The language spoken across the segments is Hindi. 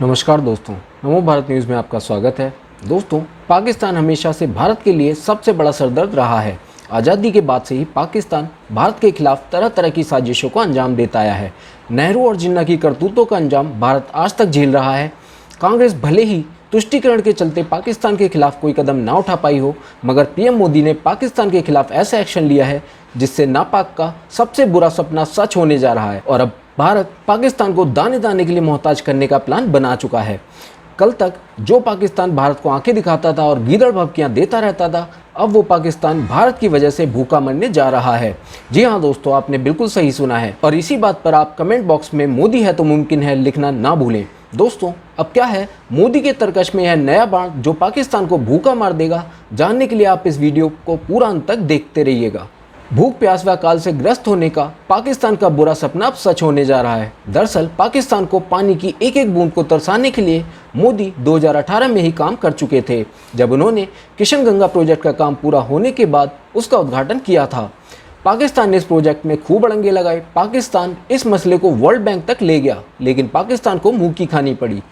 नमस्कार दोस्तों, नमो भारत न्यूज़ में आपका स्वागत है। दोस्तों, पाकिस्तान हमेशा से भारत के लिए सबसे बड़ा सरदर्द रहा है। आज़ादी के बाद से ही पाकिस्तान भारत के खिलाफ तरह तरह की साजिशों को अंजाम देता आया है। नेहरू और जिन्ना की करतूतों का अंजाम भारत आज तक झेल रहा है। कांग्रेस भले ही तुष्टीकरण के चलते पाकिस्तान के खिलाफ कोई कदम ना उठा पाई हो, मगर पीएम मोदी ने पाकिस्तान के खिलाफ ऐसा एक्शन लिया है जिससे नापाक का सबसे बुरा सपना सच होने जा रहा है और अब भारत पाकिस्तान को दाने दाने के लिए मोहताज करने का प्लान बना चुका है। कल तक जो पाकिस्तान भारत को आंखें दिखाता था और गीदड़ भभकियां देता रहता था, अब वो पाकिस्तान भारत की वजह से भूखा मरने जा रहा है। जी हाँ दोस्तों, आपने बिल्कुल सही सुना है और इसी बात पर आप कमेंट बॉक्स में मोदी है तो मुमकिन है लिखना ना भूलें। दोस्तों, अब क्या है मोदी के तरकश में यह नया बाण जो पाकिस्तान को भूखा मार देगा? जानने के लिए आप इस वीडियो को पूरा अंत तक देखते रहिएगा। भूख प्यास व अकाल से ग्रस्त होने का पाकिस्तान का बुरा सपना अब सच होने जा रहा है। दरअसल पाकिस्तान को पानी की एक एक बूंद को तरसाने के लिए मोदी 2018 में ही काम कर चुके थे, जब उन्होंने किशन गंगा प्रोजेक्ट का काम पूरा होने के बाद उसका उद्घाटन किया था। पाकिस्तान ने इस प्रोजेक्ट में खूब अड़ंगे लगाए। पाकिस्तान इस मसले को वर्ल्ड बैंक तक ले गया, लेकिन पाकिस्तान को मुंह की खानी पड़ी।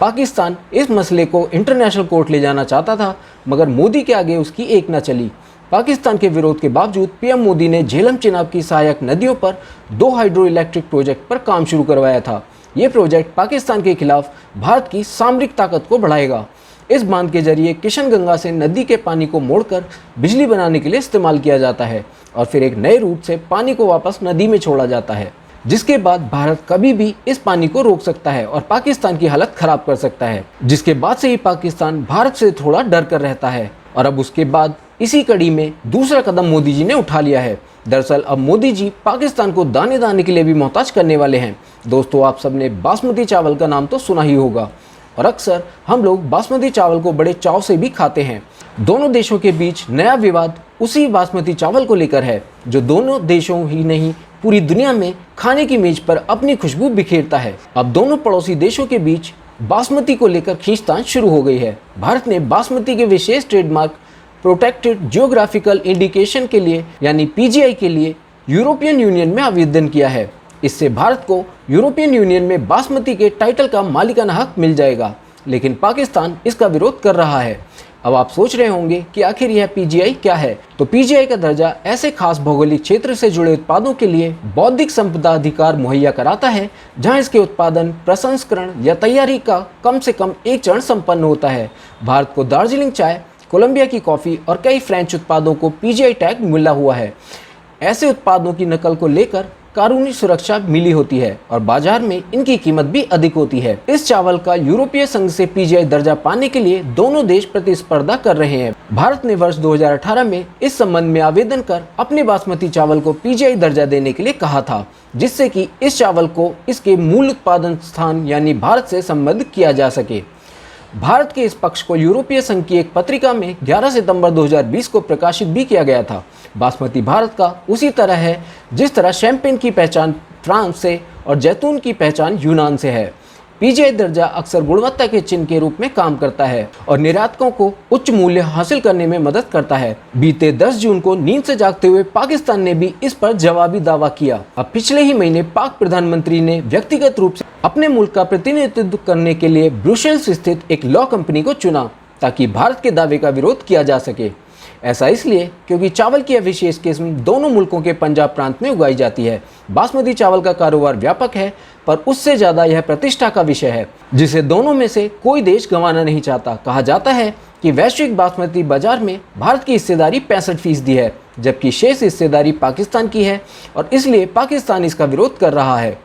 पाकिस्तान इस मसले को इंटरनेशनल कोर्ट ले जाना चाहता था, मगर मोदी के आगे उसकी एक न चली। पाकिस्तान के विरोध के बावजूद पीएम मोदी ने झेलम चिनाब की सहायक नदियों पर 2 हाइड्रो इलेक्ट्रिक प्रोजेक्ट पर काम शुरू करवाया था। ये प्रोजेक्ट पाकिस्तान के खिलाफ भारत की सामरिक ताकत को बढ़ाएगा। इस बांध के जरिए किशन गंगा से नदी के पानी को मोड़कर बिजली बनाने के लिए इस्तेमाल किया जाता है और फिर एक नए रूट से पानी को वापस नदी में छोड़ा जाता है, जिसके बाद भारत कभी भी इस पानी को रोक सकता है और पाकिस्तान की हालत खराब कर सकता है, जिसके बाद से ही पाकिस्तान भारत से थोड़ा डर कर रहता है। और अब उसके बाद इसी कड़ी में दूसरा कदम मोदी जी ने उठा लिया है। दरअसल अब मोदी जी पाकिस्तान को दाने दाने के लिए भी मोहताज करने वाले हैं। दोस्तों, आप सबने बासमती चावल का नाम तो सुना ही होगा और अक्सर हम लोग बासमती चावल को बड़े चाव से भी खाते हैं। दोनों देशों के बीच नया विवाद उसी बासमती चावल को लेकर है, जो दोनों देशों ही नहीं पूरी दुनिया में खाने की मेज पर अपनी खुशबू बिखेरता है। अब दोनों पड़ोसी देशों के बीच बासमती को लेकर खींचतान शुरू हो गई है। भारत ने बासमती के विशेष ट्रेडमार्क प्रोटेक्टेड जियोग्राफिकल इंडिकेशन के लिए यानी पीजीआई के लिए यूरोपियन यूनियन में आवेदन किया है। इससे भारत को यूरोपियन यूनियन में बासमती के टाइटल का मालिकाना हक मिल जाएगा, लेकिन पाकिस्तान इसका विरोध कर रहा है। अब आप सोच रहे होंगे कि आखिर यह पीजीआई क्या है? तो पीजीआई का दर्जा ऐसे खास भौगोलिक क्षेत्र से जुड़े उत्पादों के लिए बौद्धिक संपदा अधिकार मुहैया कराता है, जहां इसके उत्पादन, प्रसंस्करण या तैयारी का कम से कम एक चरण संपन्न होता है। भारत को दार्जिलिंग चाय, कोलंबिया की कॉफ़ी और कई फ्रेंच उत्पादों को पीजीआई टैग मिला हुआ है। ऐसे उत्पादों की नकल को लेकर कानूनी सुरक्षा मिली होती है और बाजार में इनकी कीमत भी अधिक होती है। इस चावल का यूरोपीय संघ से पीजीआई दर्जा पाने के लिए दोनों देश प्रतिस्पर्धा कर रहे हैं। भारत ने वर्ष 2018 में इस संबंध में आवेदन कर अपने बासमती चावल को पीजीआई दर्जा देने के लिए कहा था, जिससे कि इस चावल को इसके मूल उत्पादन स्थान यानी भारत से संबद्ध किया जा सके। भारत के इस पक्ष को यूरोपीय संघ की एक पत्रिका में 11 सितंबर 2020 को प्रकाशित भी किया गया था। बासमती भारत का उसी तरह है जिस तरह शैंपेन की पहचान फ्रांस से और जैतून की पहचान यूनान से है। पीजीआई दर्जा अक्सर गुणवत्ता के चिन्ह के रूप में काम करता है और निर्यातकों को उच्च मूल्य हासिल करने में मदद करता है। बीते 10 जून को नींद से जागते हुए पाकिस्तान ने भी इस पर जवाबी दावा किया। अब पिछले ही महीने पाक प्रधानमंत्री ने व्यक्तिगत रूप से अपने मुल्क का प्रतिनिधित्व करने के लिए ब्रुसेल्स स्थित एक लॉ कंपनी को चुना, ताकि भारत के दावे का विरोध किया जा सके। ऐसा इसलिए क्योंकि चावल की यह विशेष किस्म दोनों मुल्कों के पंजाब प्रांत में उगाई जाती है। बासमती चावल का कारोबार व्यापक है, पर उससे ज़्यादा यह प्रतिष्ठा का विषय है, जिसे दोनों में से कोई देश गंवाना नहीं चाहता। कहा जाता है कि वैश्विक बासमती बाजार में भारत की हिस्सेदारी 65% है, जबकि शेष हिस्सेदारी पाकिस्तान की है और इसलिए पाकिस्तान इसका विरोध कर रहा है।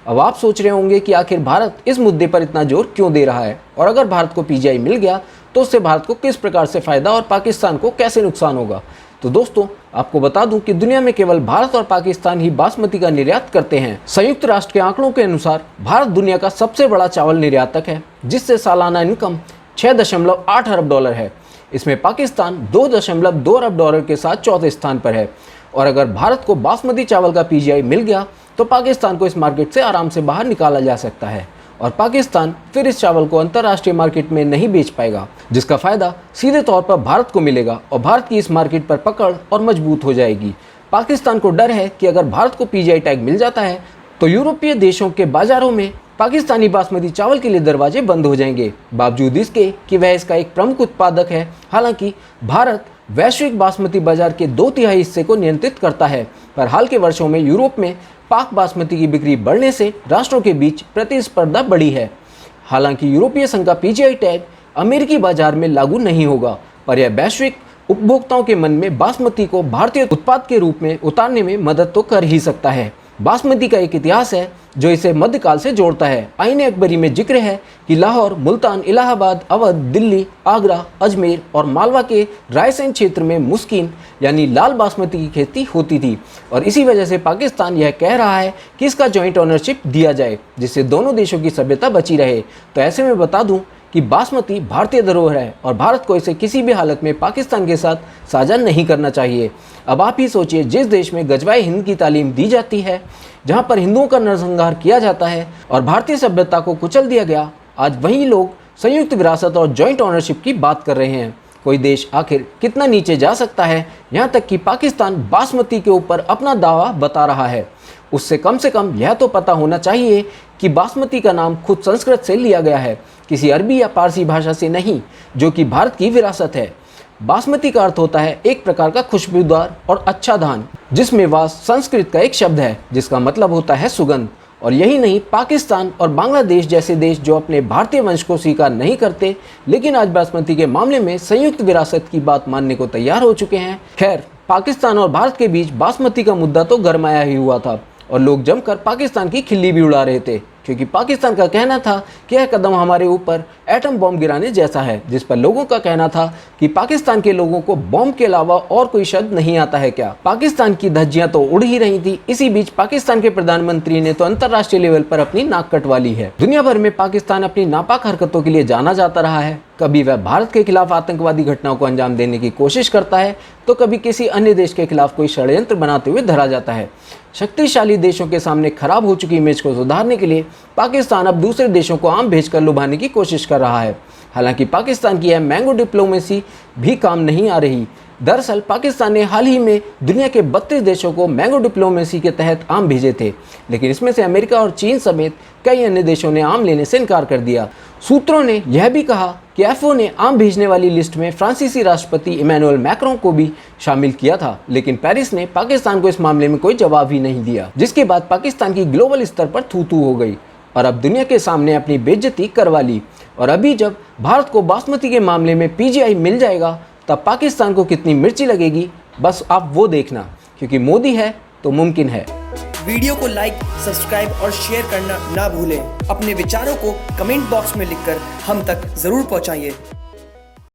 अब आप सोच रहे होंगे कि आखिर भारत इस मुद्दे पर इतना जोर क्यों दे रहा है और अगर भारत को पीजीआई मिल गया तो उससे भारत को किस प्रकार से फ़ायदा और पाकिस्तान को कैसे नुकसान होगा? तो दोस्तों, आपको बता दूं कि दुनिया में केवल भारत और पाकिस्तान ही बासमती का निर्यात करते हैं। संयुक्त राष्ट्र के आंकड़ों के अनुसार भारत दुनिया का सबसे बड़ा चावल निर्यातक है, जिससे सालाना इनकम 6.8 अरब डॉलर है। इसमें पाकिस्तान 2.2 अरब डॉलर के साथ चौथे स्थान पर है और अगर भारत को बासमती चावल का पीजीआई मिल गया तो पाकिस्तान को इस मार्केट से आराम से बाहर निकाला जा सकता है और पाकिस्तान फिर इस चावल को अंतर्राष्ट्रीय मार्केट में नहीं बेच पाएगा, जिसका फायदा सीधे तौर पर भारत को मिलेगा और भारत की इस मार्केट पर पकड़ और मजबूत हो जाएगी। पाकिस्तान को डर है कि अगर भारत को पीजीआई टैग मिल जाता है तो यूरोपीय देशों के बाजारों में पाकिस्तानी बासमती चावल के लिए दरवाजे बंद हो जाएंगे, बावजूद इसके कि वह इसका एक प्रमुख उत्पादक है। हालांकि भारत वैश्विक बासमती बाजार के 2/3 हिस्से को नियंत्रित करता है, पर हाल के वर्षों में यूरोप में पाक बासमती की बिक्री बढ़ने से राष्ट्रों के बीच प्रतिस्पर्धा बढ़ी है। हालांकि यूरोपीय संघ का पीजीआई टैग अमेरिकी बाजार में लागू नहीं होगा, पर यह वैश्विक उपभोक्ताओं के मन में बासमती को भारतीय उत्पाद के रूप में उतारने में मदद तो कर ही सकता है। बासमती का एक इतिहास है जो इसे मध्यकाल से जोड़ता है। आईन अकबरी में जिक्र है कि लाहौर, मुल्तान, इलाहाबाद, अवध, दिल्ली, आगरा, अजमेर और मालवा के रायसेन क्षेत्र में मुस्किन यानी लाल बासमती की खेती होती थी, और इसी वजह से पाकिस्तान यह कह रहा है कि इसका जॉइंट ओनरशिप दिया जाए, जिससे दोनों देशों की सभ्यता बची रहे। तो ऐसे में बता दूं कि बासमती भारतीय धरोहर है और भारत को इसे किसी भी हालत में पाकिस्तान के साथ साझा नहीं करना चाहिए। अब आप ही सोचिए, जिस देश में गजवाए हिंद की तालीम दी जाती है, जहां पर हिंदुओं का नरसंहार किया जाता है और भारतीय सभ्यता को कुचल दिया गया, आज वही लोग संयुक्त विरासत और जॉइंट ओनरशिप की बात कर रहे हैं। कोई देश आखिर कितना नीचे जा सकता है, यहाँ तक कि पाकिस्तान बासमती के ऊपर अपना दावा बता रहा है। उससे कम यह तो पता होना चाहिए कि बासमती का नाम खुद संस्कृत से लिया गया है, किसी अरबी या पारसी भाषा से नहीं, जो कि भारत की विरासत है। बासमती का अर्थ होता है एक प्रकार का खुशबूदार और अच्छा धान, जिसमें वास संस्कृत का एक शब्द है जिसका मतलब होता है सुगंध। और यही नहीं, पाकिस्तान और बांग्लादेश जैसे देश जो अपने भारतीय वंश को स्वीकार नहीं करते, लेकिन आज बासमती के मामले में संयुक्त विरासत की बात मानने को तैयार हो चुके हैं। खैर, पाकिस्तान और भारत के बीच बासमती का मुद्दा तो गरमाया ही हुआ था और लोग जमकर पाकिस्तान की खिल्ली भी उड़ा रहे थे, क्योंकि पाकिस्तान का कहना था कि यह कदम हमारे ऊपर एटम बॉम्ब गिराने जैसा है, जिस पर लोगों का कहना था कि पाकिस्तान के लोगों को बॉम्ब के अलावा और कोई शब्द नहीं आता है क्या। पाकिस्तान की धज्जियां तो उड़ ही रही थी। इसी बीच पाकिस्तान के प्रधानमंत्री ने तो अंतर्राष्ट्रीय लेवल पर अपनी नाक कटवा ली है। दुनिया भर में पाकिस्तान अपनी नापाक हरकतों के लिए जाना जाता रहा है। कभी वह भारत के खिलाफ आतंकवादी घटनाओं को अंजाम देने की कोशिश करता है, तो कभी किसी अन्य देश के खिलाफ कोई षड्यंत्र बनाते हुए धरा जाता है। शक्तिशाली देशों के सामने खराब हो चुकी इमेज को सुधारने के लिए पाकिस्तान अब दूसरे देशों को आम भेजकर लुभाने की कोशिश कर रहा है। हालांकि पाकिस्तान की यह मैंगो डिप्लोमेसी भी काम नहीं आ रही। दरअसल पाकिस्तान ने हाल ही में दुनिया के 32 देशों को मैंगो डिप्लोमेसी के तहत आम भेजे थे, लेकिन इसमें से अमेरिका और चीन समेत कई अन्य देशों ने आम लेने से इनकार कर दिया। सूत्रों ने यह भी कहा कि एफओ ने आम भेजने वाली लिस्ट में फ्रांसीसी राष्ट्रपति इमैनुअल मैक्रों को भी शामिल किया था, लेकिन पेरिस ने पाकिस्तान को इस मामले में कोई जवाब ही नहीं दिया, जिसके बाद पाकिस्तान की ग्लोबल स्तर पर थू-थू हो गई और अब दुनिया के सामने अपनी बेइज्जती करवा ली। और अभी जब भारत को बासमती के मामले में पीजीआई मिल जाएगा, तब पाकिस्तान को कितनी मिर्ची लगेगी, बस आप वो देखना, क्योंकि मोदी है तो मुमकिन है। वीडियो को लाइक, सब्सक्राइब और शेयर करना ना भूलें। अपने विचारों को कमेंट बॉक्स में लिखकर हम तक जरूर पहुंचाइए।